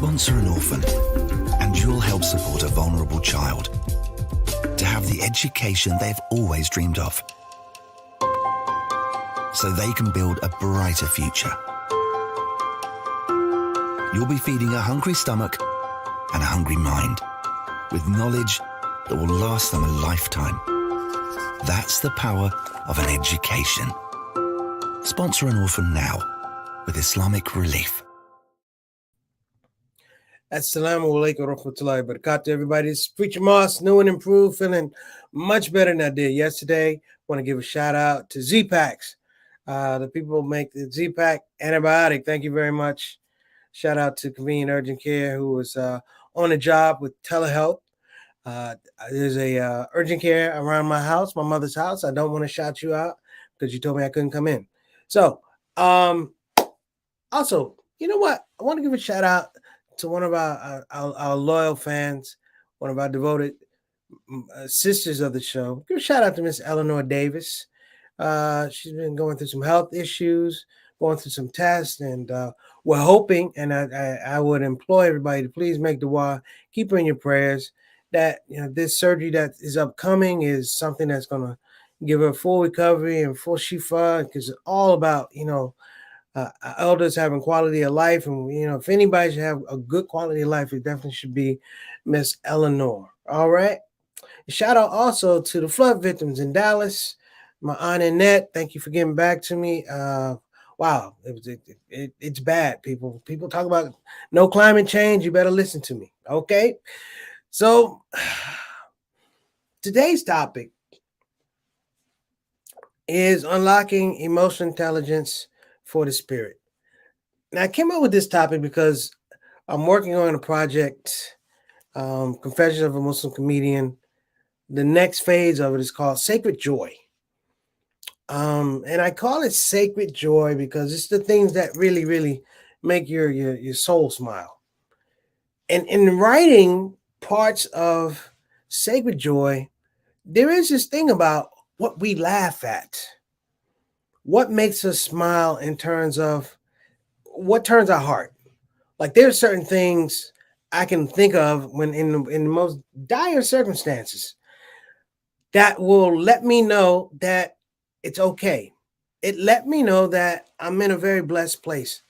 Sponsor an orphan, and you'll help support a vulnerable child to have the education they've always dreamed of, so they can build a brighter future. You'll be feeding a hungry stomach and a hungry mind with knowledge that will last them a lifetime. That's the power of an education. Sponsor an orphan now with Islamic Relief. Assalamu alaikum warahmatullahi wabarakatuh, everybody. This is Preacher Moss, new and improved, feeling much better than I did yesterday. Want to give a shout out to Z-Packs. The people who make the Z-Pack antibiotic. Thank you very much. Shout out to Convenient Urgent Care, who was on a job with telehealth. There's a urgent care around my house, my mother's house. I don't want to shout you out because you told me I couldn't come in. So, also, you know what? I want to give a shout out to one of our loyal fans, one of our devoted sisters of the show. Give a shout out to Miss Eleanor Davis. She's been going through some health issues, going through some tests, and we're hoping, and I would implore everybody to please make dua, keep her in your prayers, that this surgery that is upcoming is something that's going to give her full recovery and full shifa, because it's all about, elders having quality of life. And, if anybody should have a good quality of life, it definitely should be Miss Eleanor. All right. Shout out also to the flood victims in Dallas. My aunt Annette, thank you for getting back to me. Wow, it's bad, people. People talk about no climate change. You better listen to me. Okay. So today's topic is unlocking emotional intelligence for the spirit. Now, I came up with this topic because I'm working on a project, Confessions of a Muslim Comedian. The next phase of it is called Sacred Joy. And I call it Sacred Joy because it's the things that really, really make your soul smile. And in writing parts of Sacred Joy, there is this thing about what we laugh at. What makes us smile in terms of what turns our heart. Like there's certain things I can think of when in the most dire circumstances that will let me know that it's okay. It let me know that I'm in a very blessed place.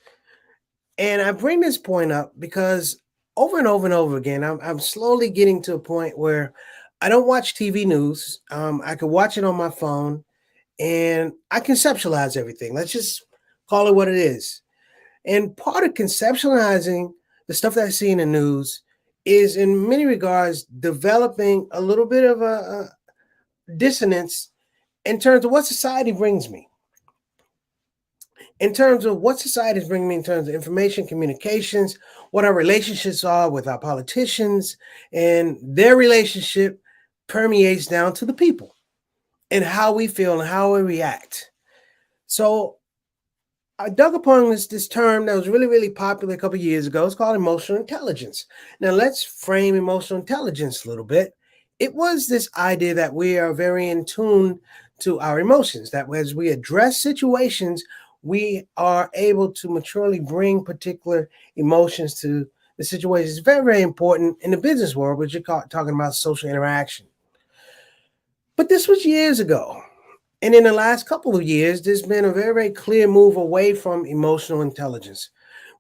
And I bring this point up because over and over and over again, I'm slowly getting to a point where I don't watch TV news. I can watch it on my phone and I conceptualize everything. Let's just call it what it is. And part of conceptualizing the stuff that I see in the news is in many regards developing a little bit of a dissonance in terms of what society brings me. In terms of what society is bringing me in terms of information, communications, what our relationships are with our politicians, and their relationship permeates down to the people and how we feel and how we react. So I dug upon this term that was really, really popular a couple of years ago. It's called emotional intelligence. Now let's frame emotional intelligence a little bit. It was this idea that we are very in tune to our emotions, that as we address situations, we are able to maturely bring particular emotions to the situation. It's very, very important in the business world, which you're talking about social interaction. But this was years ago. And in the last couple of years, there's been a very, very clear move away from emotional intelligence.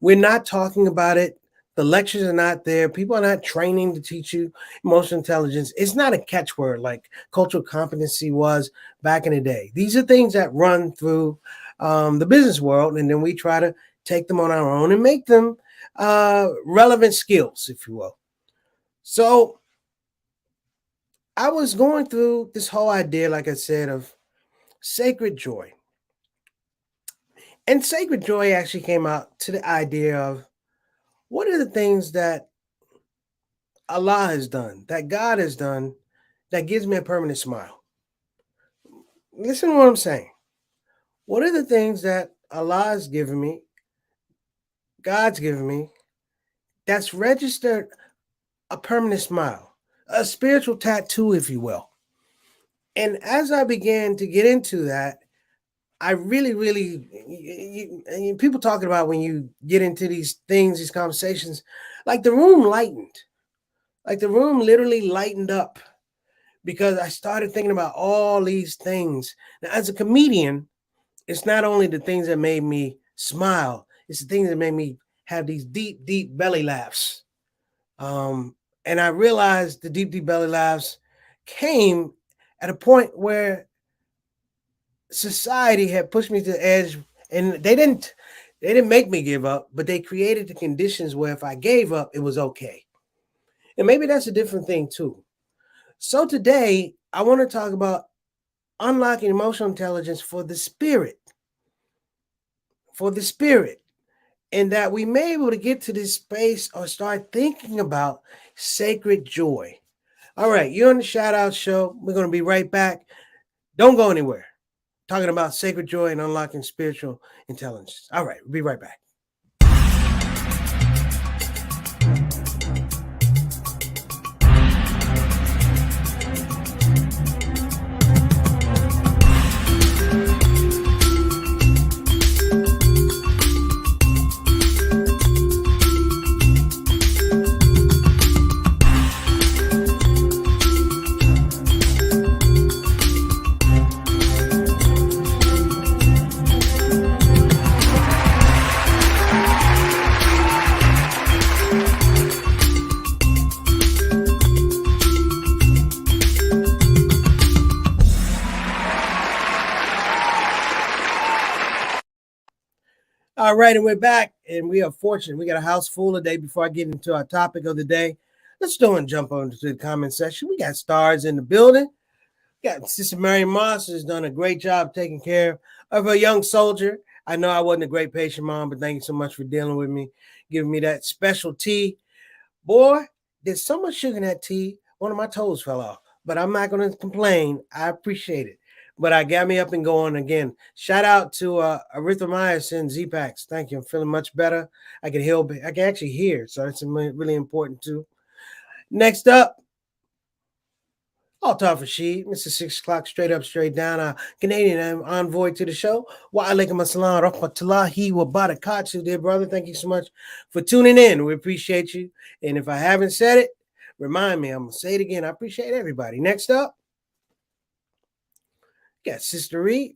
We're not talking about it. The lectures are not there. People are not training to teach you emotional intelligence. It's not a catchword like cultural competency was back in the day. These are things that run through the business world, and then we try to take them on our own and make them relevant skills, if you will. So I was going through this whole idea, like I said, of sacred joy. And sacred joy actually came out to the idea of what are the things that Allah has done, that God has done, that gives me a permanent smile. Listen to what I'm saying. What are the things that Allah has given me, God's given me, that's registered a permanent smile, a spiritual tattoo, if you will. And as I began to get into that, I really, really, people talking about when you get into these things, these conversations, like the room lightened, like the room literally lightened up because I started thinking about all these things. Now, as a comedian, it's not only the things that made me smile, it's the things that made me have these deep, deep belly laughs. Um, and I realized the deep, deep belly laughs came at a point where society had pushed me to the edge, and they didn't make me give up, but they created the conditions where if I gave up, it was okay. And maybe that's a different thing too. So today, I want to talk about unlocking emotional intelligence for the spirit, and that we may be able to get to this space or start thinking about sacred joy. All right, you're on the Shout Out Show. We're going to be right back. Don't go anywhere. Talking about sacred joy and unlocking spiritual intelligence. All right, we'll be right back. All right, and we're back, and we are fortunate. We got a house full today. Before I get into our topic of the day, let's go and jump over to the comment section. We got stars in the building. We got Sister Mary Moss has done a great job taking care of a young soldier. I know I wasn't a great patient mom, but thank you so much for dealing with me, giving me that special tea. Boy, there's so much sugar in that tea. One of my toes fell off, but I'm not going to complain. I appreciate it. But I got me up and going again. Shout out to erythromycin Z-Packs. Thank you. I'm feeling much better. I can heal. I can actually hear. So that's really important too. Next up, all time for she, Mr. 6 o'clock, straight up, straight down. Canadian envoy to the show. Wa alaikum assalam, rahmatullahi wa barakatuh, dear brother. Thank you so much for tuning in. We appreciate you. And if I haven't said it, remind me. I'm going to say it again. I appreciate everybody. Next up, got Sister Reed.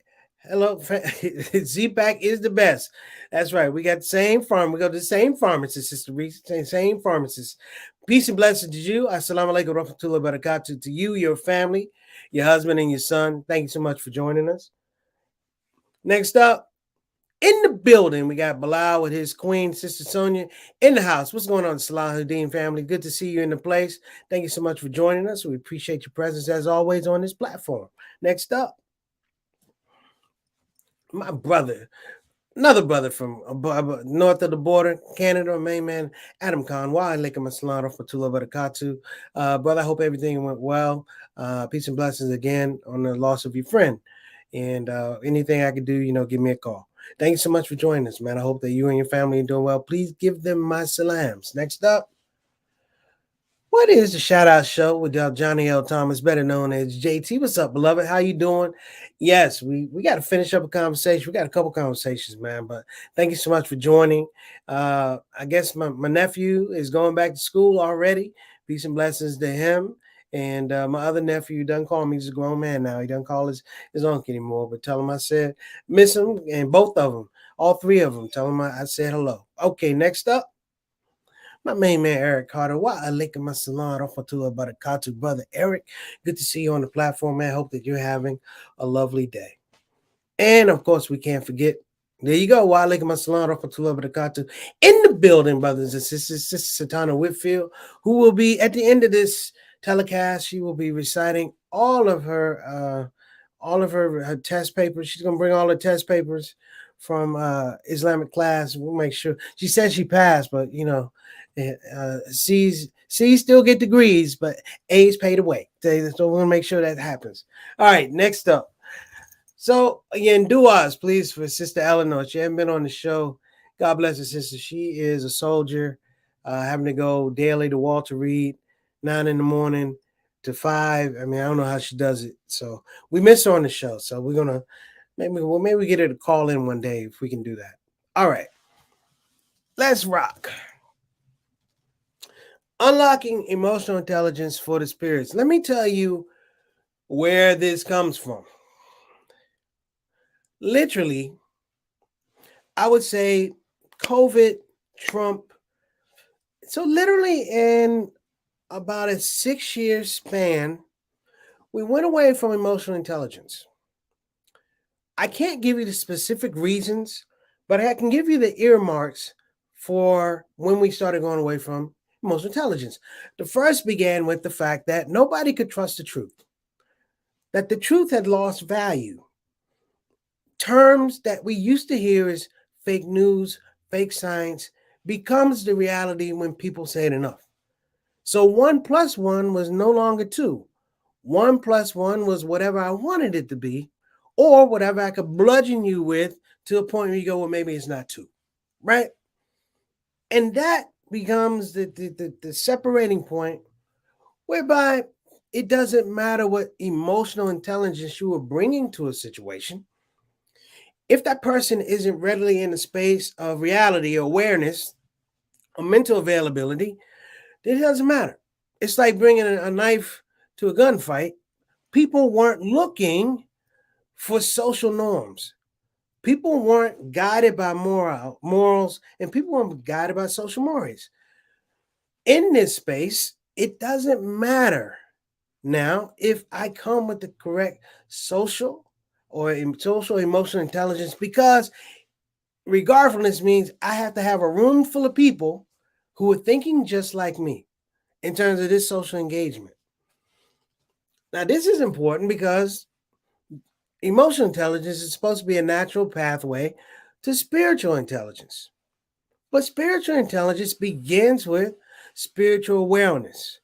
Hello, Z-Pack is the best. That's right. We got the same farm. We go to the same pharmacist, Sister Reed. Same pharmacist. Peace and blessings to you. Assalamu alaikum rahmatullahi wa barakatuh to you, your family, your husband, and your son. Thank you so much for joining us. Next up, in the building, we got Bilal with his queen, Sister Sonia, in the house. What's going on, Salahuddin family? Good to see you in the place. Thank you so much for joining us. We appreciate your presence, as always, on this platform. Next up, my brother, another brother from north of the border, Canada, main man, Adam Khan. Wa alaikum assalam rahmatullahi wa barakatuh. Brother, I hope everything went well. Peace and blessings again on the loss of your friend. And anything I could do, give me a call. Thank you so much for joining us, man. I hope that you and your family are doing well. Please give them my salams. Next up, what is the Shout Out Show with Johnny L. Thomas, better known as JT? What's up, beloved? How you doing? Yes, we got to finish up a conversation. We got a couple conversations, man. But thank you so much for joining. I guess my nephew is going back to school already. Peace and blessings to him. And my other nephew doesn't call me. He's a grown man now. He doesn't call his uncle anymore. But tell him I said miss him, and both of them, all three of them. Tell him I said hello. Okay, next up, my main man, Eric Carter. Wa alaikum assalam rahmatullahi wa barakatuh, brother Eric. Good to see you on the platform, man. Hope that you're having a lovely day. And of course, we can't forget. There you go. Wa alaikum assalam rahmatullahi wa barakatuh. In the building, brothers and sisters, Sister Satana Whitfield, who will be at the end of this telecast. She will be reciting all of her test papers. She's gonna bring all her test papers from Islamic class. We'll make sure. She said she passed, but C's still get degrees, but A's pay the way. So we're gonna make sure that happens. All right, next up. So again, duas, please, for Sister Eleanor. She hasn't been on the show. God bless her, sister. She is a soldier, having to go daily to Walter Reed, 9 in the morning to 5. I mean, I don't know how she does it. So we miss her on the show. So we're gonna Maybe we get her to call in one day if we can do that. All right, let's rock. Unlocking emotional intelligence for the spirits. Let me tell you where this comes from. Literally, I would say COVID, Trump. So literally in about a 6-year span, we went away from emotional intelligence. I can't give you the specific reasons, but I can give you the earmarks for when we started going away from emotional intelligence. The first began with the fact that nobody could trust the truth, that the truth had lost value. Terms that we used to hear as fake news, fake science, becomes the reality when people say it enough. So 1 plus 1 was no longer 2. 1 plus 1 was whatever I wanted it to be, or whatever I could bludgeon you with to a point where you go, well, maybe it's not 2, right? And that becomes the separating point whereby it doesn't matter what emotional intelligence you are bringing to a situation. If that person isn't readily in the space of reality or awareness or mental availability, then it doesn't matter. It's like bringing a knife to a gunfight. People weren't looking for social norms. People weren't guided by morals, and people weren't guided by social mores. In this space, it doesn't matter now if I come with the correct social emotional intelligence, because regardless means I have to have a room full of people who are thinking just like me in terms of this social engagement. Now, this is important because emotional intelligence is supposed to be a natural pathway to spiritual intelligence. But spiritual intelligence begins with spiritual awareness,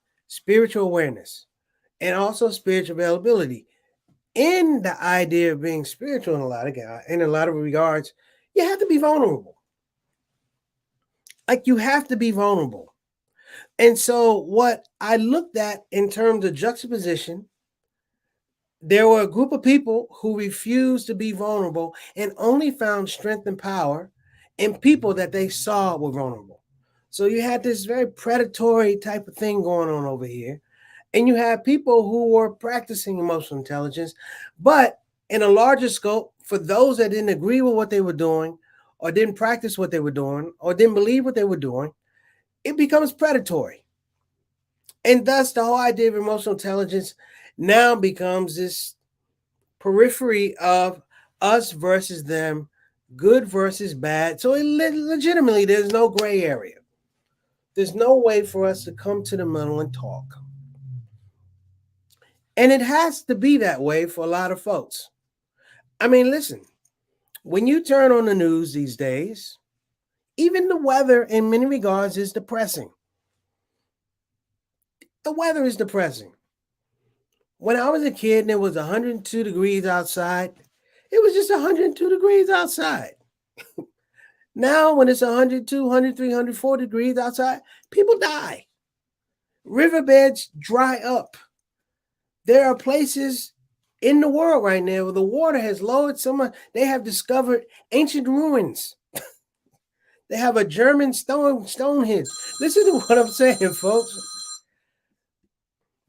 and also spiritual availability. In the idea of being spiritual in a lot of regards, you have to be vulnerable. Like, you have to be vulnerable. And so what I looked at in terms of juxtaposition, there were a group of people who refused to be vulnerable and only found strength and power in people that they saw were vulnerable. So you had this very predatory type of thing going on over here. And you have people who were practicing emotional intelligence, but in a larger scope, for those that didn't agree with what they were doing, or didn't practice what they were doing, or didn't believe what they were doing, it becomes predatory. And thus, the whole idea of emotional intelligence now becomes this periphery of us versus them, good versus bad. So legitimately, there's no gray area. There's no way for us to come to the middle and talk. And it has to be that way for a lot of folks. I mean, listen, when you turn on the news these days, even the weather in many regards is depressing. The weather is depressing. When I was a kid and it was 102 degrees outside, it was just 102 degrees outside. Now, when it's 102, 103, 104 degrees outside, people die. Riverbeds dry up. There are places in the world right now where the water has lowered so much, they have discovered ancient ruins. They have a German Stonehenge. Listen to what I'm saying, folks.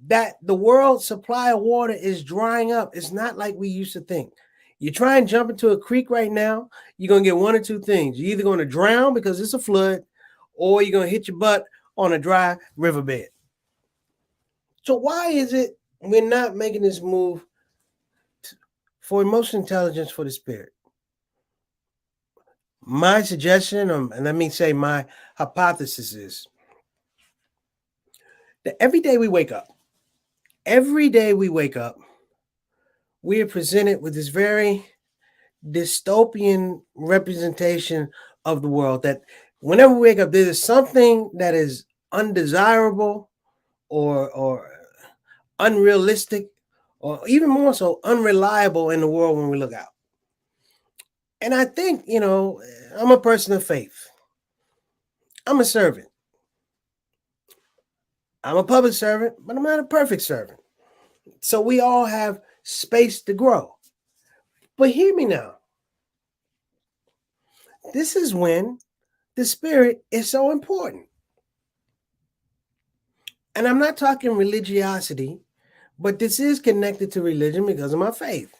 That the world's supply of water is drying up. It's not like we used to think. You try and jump into a creek right now, you're going to get one or two things. You're either going to drown because it's a flood, or you're going to hit your butt on a dry riverbed. So why is it we're not making this move for emotional intelligence for the spirit? My suggestion, and let me say my hypothesis, is that every day we wake up, we are presented with this very dystopian representation of the world, that whenever we wake up, there is something that is undesirable or unrealistic, or even more so unreliable in the world when we look out. And I think, I'm a person of faith. I'm a servant. I'm a public servant, but I'm not a perfect servant. So we all have space to grow. But hear me now. This is when the spirit is so important. And I'm not talking religiosity, but this is connected to religion because of my faith.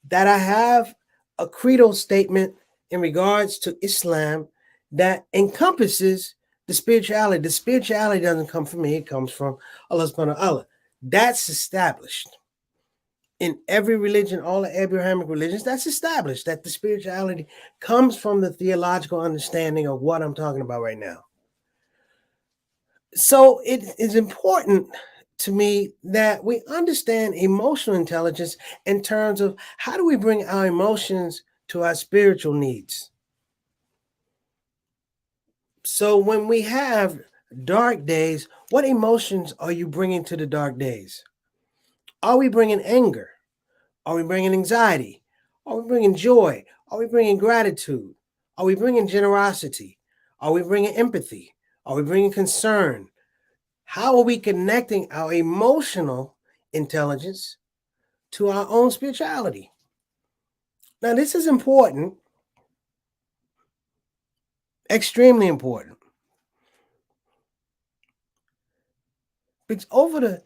That I have a credo statement in regards to Islam that encompasses the spirituality. The spirituality doesn't come from me, it comes from Allah subhanahu wa ta'ala. That's established. In every religion, all the Abrahamic religions, that's established that the spirituality comes from the theological understanding of what I'm talking about right now. So it is important to me that we understand emotional intelligence in terms of how do we bring our emotions to our spiritual needs. So when we have dark days, what emotions are you bringing to the dark days? Are we bringing anger? Are we bringing anxiety? Are we bringing joy? Are we bringing gratitude? Are we bringing generosity? Are we bringing empathy? Are we bringing concern? How are we connecting our emotional intelligence to our own spirituality? Now, this is important, extremely important. Because over the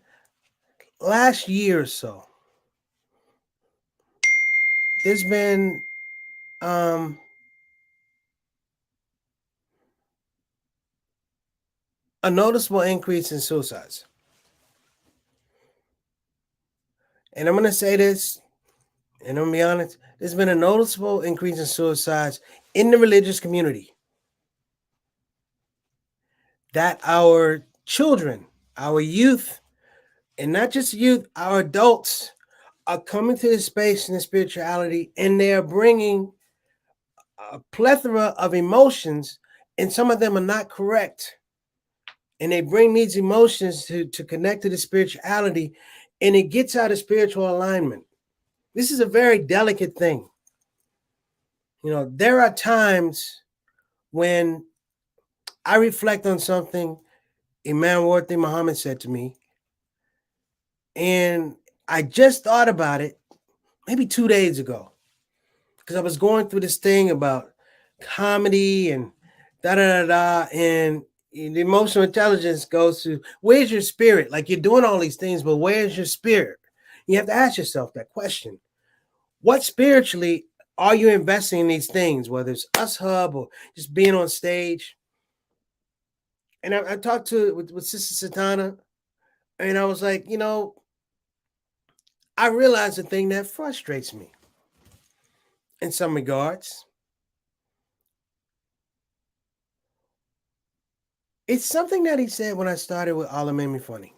last year or so, there's been a noticeable increase in suicides. And I'm going to say this, and I'm going to be honest, there's been a noticeable increase in suicides in the religious community. That our children, our youth, and not just youth, our adults are coming to this space in the spirituality, and they're bringing a plethora of emotions, and some of them are not correct. And they bring these emotions to connect to the spirituality, and it gets out of spiritual alignment. This is a very delicate thing. You know, there are times when I reflect on something Imam Worthy Muhammad said to me, and I just thought about it maybe 2 days ago because I was going through this thing about comedy and da-da-da-da, and the emotional intelligence goes to, where's your spirit? Like, you're doing all these things, but where's your spirit? You have to ask yourself that question. What spiritually are you investing in these things, whether it's Us Hub or just being on stage? And I talked to with Sister Satana, and I was like, you know, I realized the thing that frustrates me in some regards. It's something that he said when I started with Allah Made Me Funny.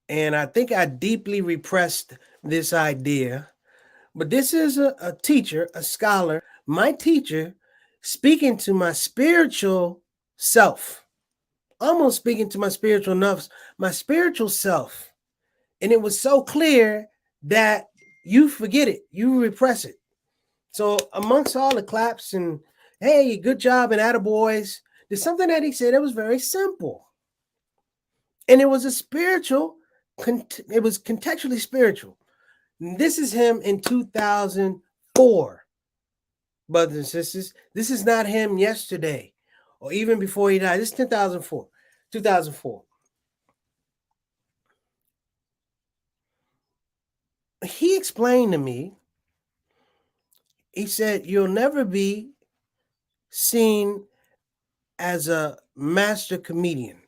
And I think I deeply repressed this idea. But this is a teacher, a scholar, my teacher, speaking to my spiritual self, almost speaking to my spiritual nafs, my spiritual self. And it was so clear that you forget it, you repress it. So amongst all the claps and, hey, good job and attaboys, there's something that he said that was very simple. And it was a spiritual, it was contextually spiritual. And this is him in 2004, brothers and sisters. This is not him yesterday or even before he died. This is 2004. 2004. He explained to me, he said, you'll never be seen as a master comedian.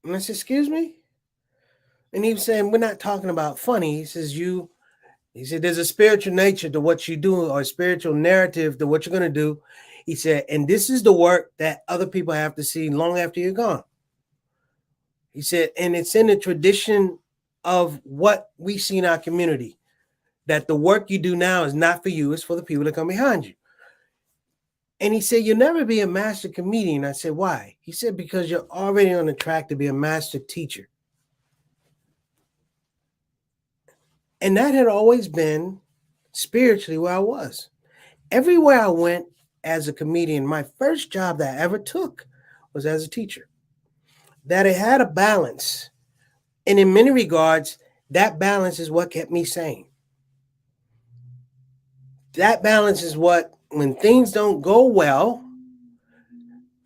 And I said, excuse me? And he was saying, we're not talking about funny. He said, there's a spiritual nature to what you do, or a spiritual narrative to what you're going to do. He said, and this is the work that other people have to see long after you're gone. He said, and it's in the tradition of what we see in our community, that the work you do now is not for you, it's for the people that come behind you. And he said, you'll never be a master comedian. I said, why? He said, because you're already on the track to be a master teacher. And that had always been spiritually where I was. Everywhere I went as a comedian, my first job that I ever took was as a teacher. That it had a balance. And in many regards, That balance is what kept me sane. That balance is what, when things don't go well,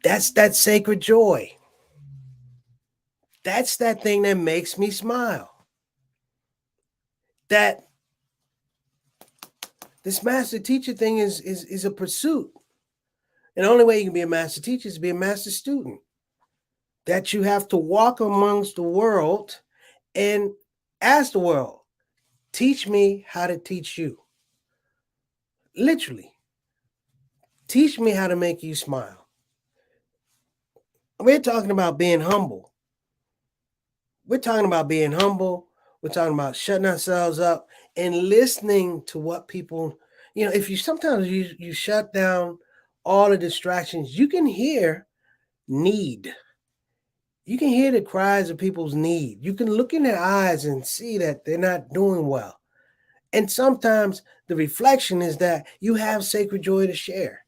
that's that sacred joy. That's that thing that makes me smile. That this master teacher thing is a pursuit. And the only way you can be a master teacher is to be a master student. That you have to walk amongst the world and ask the world, teach me how to teach you. Literally, teach me how to make you smile. We're talking about being humble. We're talking about being humble. We're talking about shutting ourselves up and listening to what people, if you sometimes you shut down all the distractions, you can hear need. You can hear the cries of people's need. You can look in their eyes and see that they're not doing well. And sometimes the reflection is that you have sacred joy to share.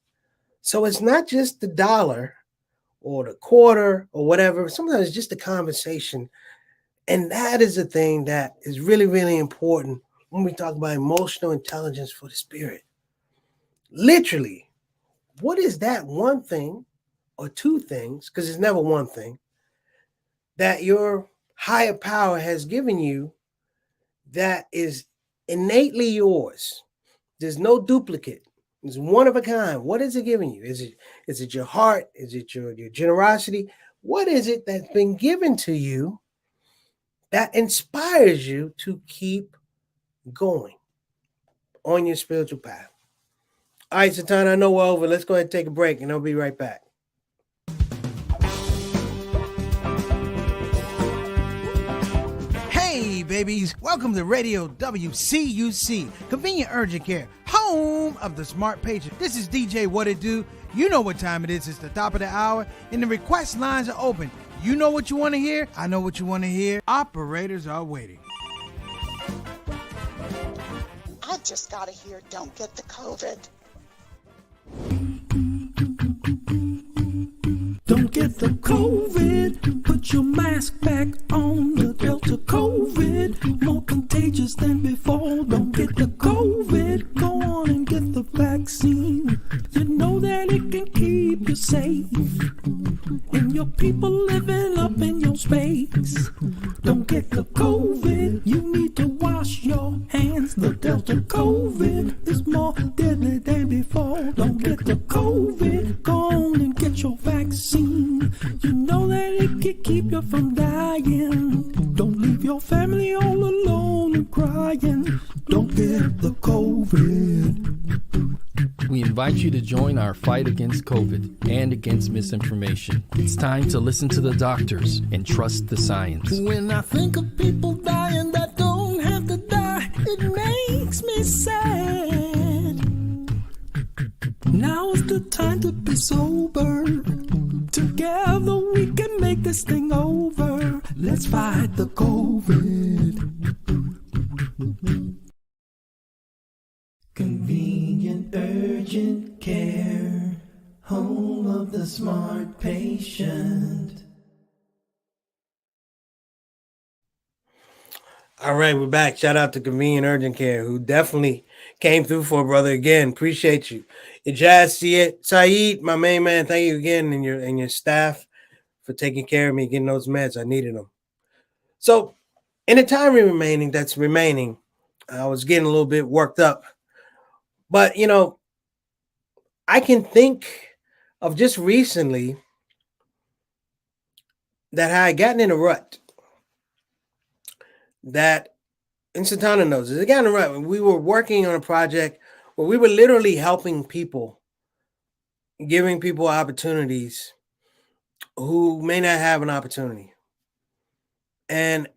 So it's not just the dollar or the quarter or whatever. Sometimes it's just a conversation. And that is the thing that is really, really important when we talk about emotional intelligence for the spirit. Literally, what is that one thing or two things, because it's never one thing, that your higher power has given you that is innately yours? There's no duplicate. It's one of a kind. What is it giving you? Is it your heart? Is it your generosity? What is it that's been given to you that inspires you to keep going on your spiritual path? All right, Satan, I know we're over. Let's go ahead and take a break, and I'll be right back. Hey, babies. Welcome to Radio WCUC, Convenient Urgent Care, home of the smart patient. This is DJ What It Do. You know what time it is. It's the top of the hour, and the request lines are open. You know what you want to hear. I know what you want to hear. Operators are waiting. I just got to hear Don't Get the COVID. Don't get the COVID. Put your mask back on. The Delta COVID, more contagious than before. Don't get the COVID. Go on and get the vaccine. You know that it can keep you safe, and your people living up in your space. Don't get the COVID. You need to wash your hands. The Delta COVID is more deadly than before. Don't get the COVID. Go on and get your vaccine. You know that it can keep you from dying. Don't leave your family all alone and crying. Don't get the COVID. We invite you to join our fight against COVID and against misinformation. It's time to listen to the doctors and trust the science. When I think of people dying that don't have to die, it makes me sad. Now's the time to be sober. Together we can make this thing over. Let's fight the COVID. Convenient urgent care, home of the smart patient. All right, we're back. Shout out to Convenient Urgent Care, who definitely came through for a brother again. Appreciate you. Ijaz Saeed, my main man, thank you again, and your staff for taking care of me, getting those meds. I needed them. So, in the time that's remaining, I was getting a little bit worked up. But, I can think of just recently that I had gotten in a rut. That, and Santana knows this, I got in a rut. We were working on a project where we were literally helping people, giving people opportunities who may not have an opportunity. And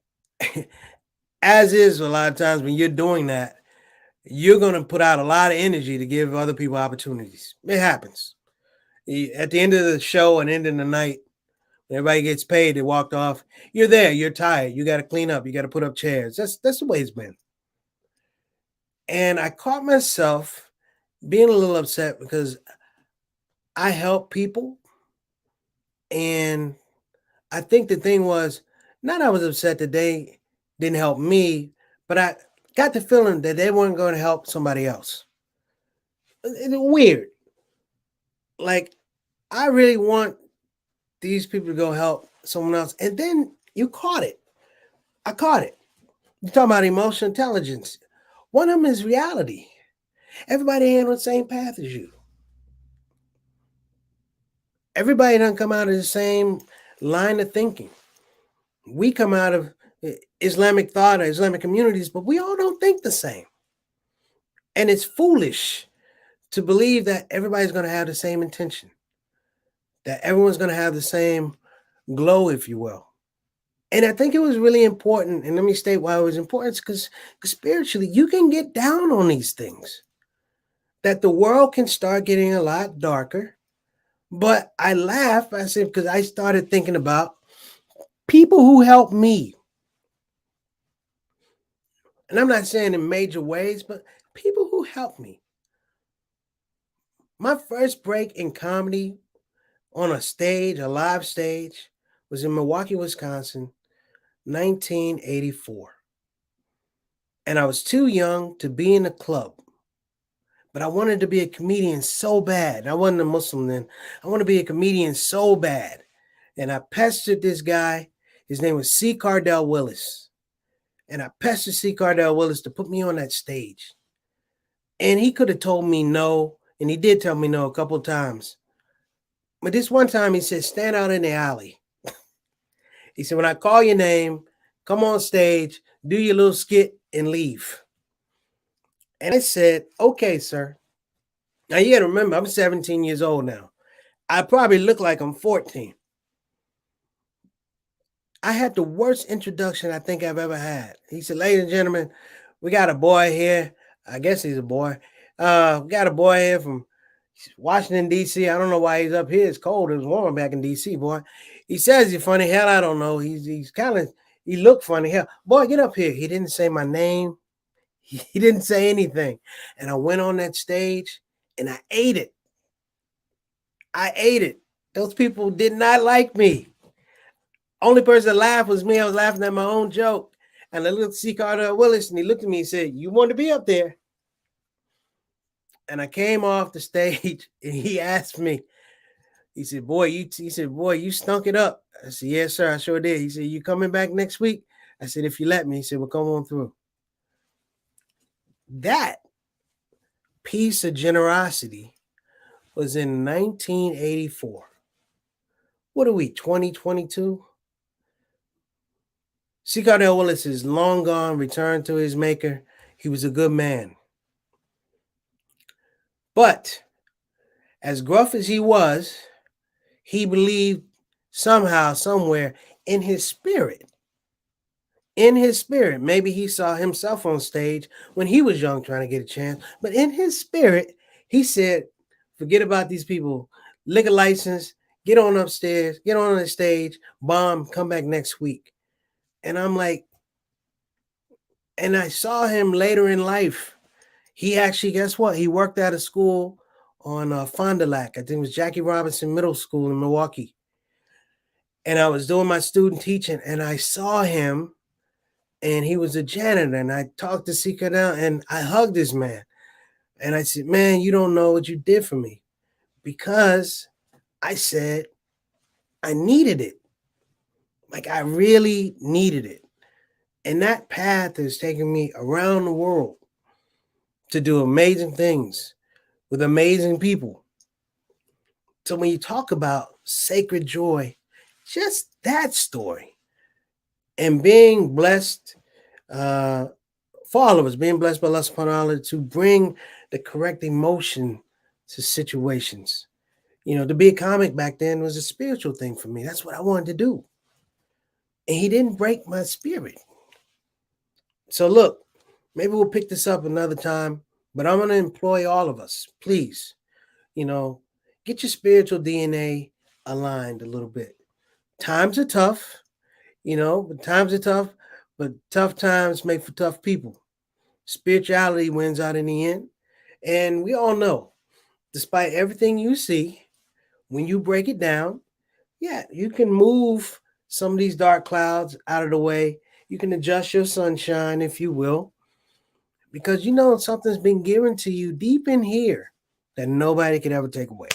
as is a lot of times when you're doing that, you're going to put out a lot of energy to give other people opportunities. It happens. At the end of the show and end of the night, everybody gets paid. They walked off. You're there. You're tired. You got to clean up. You got to put up chairs. That's the way it's been. And I caught myself being a little upset because I help people. And I think the thing was, not I was upset that they didn't help me, but I got the feeling that they weren't going to help somebody else. It's weird. Like, I really want these people to go help someone else. And then you caught it. I caught it. You're talking about emotional intelligence. One of them is reality. Everybody ain't on the same path as you. Everybody doesn't come out of the same line of thinking. We come out of Islamic thought or Islamic communities, but we all don't think the same. And it's foolish to believe that everybody's going to have the same intention, that everyone's going to have the same glow, if you will. And I think it was really important, and let me state why it was important, because spiritually, you can get down on these things, that the world can start getting a lot darker. But I laugh, I said, because I started thinking about people who helped me. And I'm not saying in major ways, but people who helped me. My first break in comedy on a stage, a live stage, was in Milwaukee, Wisconsin, 1984. And I was too young to be in a club, but I wanted to be a comedian so bad. I wasn't a Muslim then. I wanted to be a comedian so bad. And I pestered this guy. His name was C. Cardell Willis. And I pestered C. Cardell Willis to put me on that stage. And he could have told me no. And he did tell me no a couple of times. But this one time he said, stand out in the alley. He said, when I call your name, come on stage, do your little skit and leave. And I said, okay, sir. Now you got to remember, I'm 17 years old now. I probably look like I'm 14. I had the worst introduction I think I've ever had. He said, ladies and gentlemen, we got a boy here. I guess he's a boy. We got a boy here from Washington, D.C. I don't know why he's up here. It's cold. It was warm back in D.C., boy. He says he's funny. Hell, I don't know. He's kind of, he looked funny. Hell, boy, get up here. He didn't say my name. He didn't say anything. And I went on that stage and I ate it. I ate it. Those people did not like me. Only person that laughed was me. I was laughing at my own joke. And I looked at C. Carter Willis and he looked at me and said, you want to be up there? And I came off the stage and he asked me, he said, boy, you stunk it up. I said, yes, sir, I sure did. He said, you coming back next week? I said, if you let me. He said, well, come on through. That piece of generosity was in 1984. What are we, 2022? C. Cardell Willis is long gone, returned to his maker. He was a good man. But as gruff as he was, he believed somehow, somewhere in his spirit. In his spirit, maybe he saw himself on stage when he was young trying to get a chance. But in his spirit, he said, forget about these people. Liquor license, get on upstairs, get on the stage, bomb, come back next week. And I'm like, and I saw him later in life. He actually, guess what? He worked at a school on Fond du Lac. I think it was Jackie Robinson Middle School in Milwaukee. And I was doing my student teaching and I saw him and he was a janitor. And I talked to C. Cardell and I hugged this man. And I said, man, you don't know what you did for me. Because I said, I needed it. Like I really needed it. And that path has taken me around the world to do amazing things with amazing people. So when you talk about sacred joy, just that story and being blessed, for all of us, being blessed by Allah subhanahu wa ta'ala to bring the correct emotion to situations. You know, to be a comic back then was a spiritual thing for me. That's what I wanted to do. And he didn't break my spirit. So look, maybe we'll pick this up another time, but I'm going to employ all of us. Please, you know, get your spiritual DNA aligned a little bit. Times are tough, you know, but times are tough, but tough times make for tough people. Spirituality wins out in the end. And we all know, despite everything you see, when you break it down, yeah, you can move some of these dark clouds out of the way You can adjust your sunshine, if you will, because you know something's been given to you deep in here that nobody could ever take away.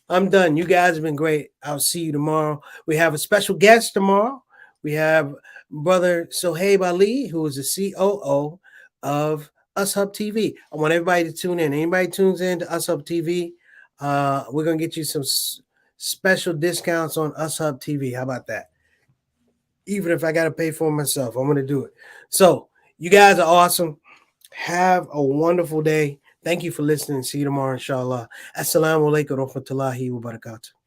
I'm done. You guys have been great. I'll see you tomorrow. We have a special guest tomorrow. We have Brother Sohaib Ali, who is the COO of ShOUT TV. I want everybody to tune in. Anybody tunes in to ShOUT TV, we're going to get you some special discounts on ShOUT TV. How about that? Even if I got to pay for it myself, I'm going to do it. So you guys are awesome. Have a wonderful day. Thank you for listening. See you tomorrow, inshallah. Assalamu alaikum wa rahmatullahi wa barakatuh.